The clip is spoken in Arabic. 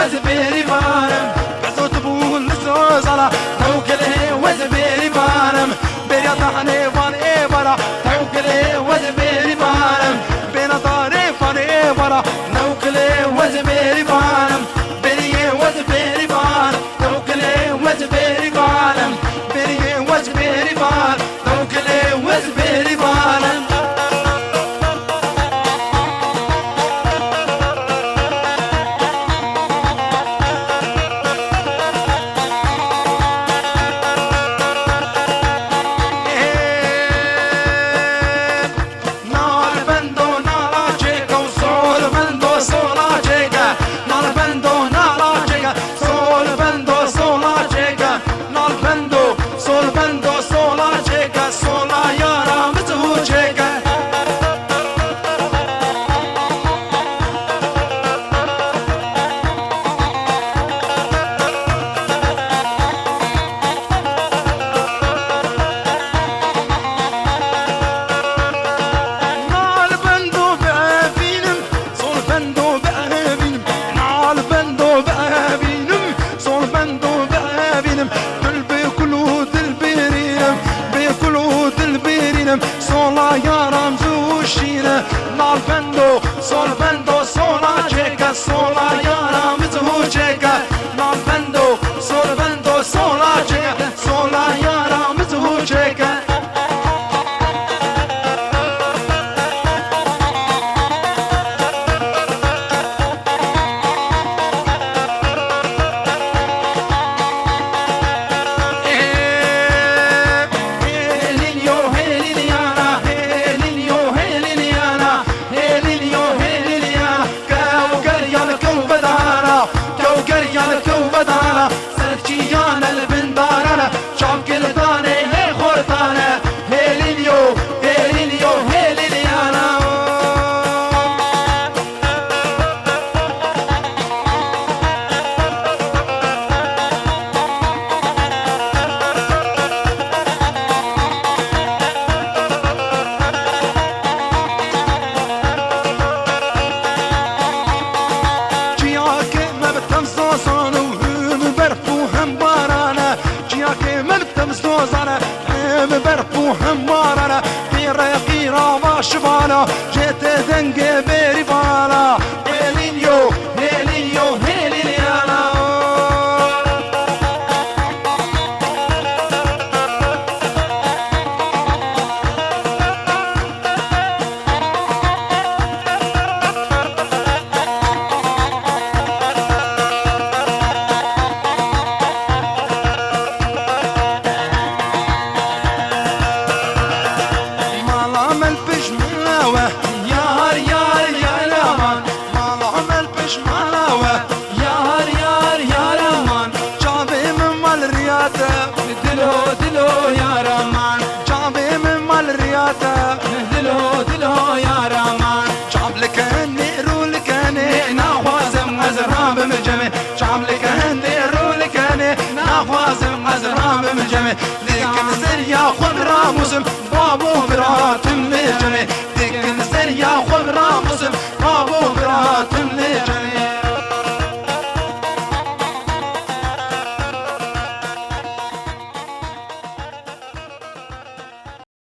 وزبيري بارم بزوت بول زوزلا توكلي وزبيري بارم بيا طحني فاني برا توكلي وزبيري بارم بينا طاري فاني برا توكلي وزبيري بارم بيا وزبيري بارم توكلي وزبيري بارم بيا وزبيري بارم توكلي وزبيري بارم sola yaram zushina nalbendo sola cheka sola yaram zucheka nalbendo sola cheka sola yaram zucheka همارنا في رقيرة وشبانا جيت دنقي بيري بالا هيلينيو هيلينيو هيلينيانا دلو يا رمان شعب لك النيرو لك ناخوازم غزران بمجمع شعب لك النيرو لك ناخوازم غزران بمجمع لك مسر يا خضرا مسلم بابو برات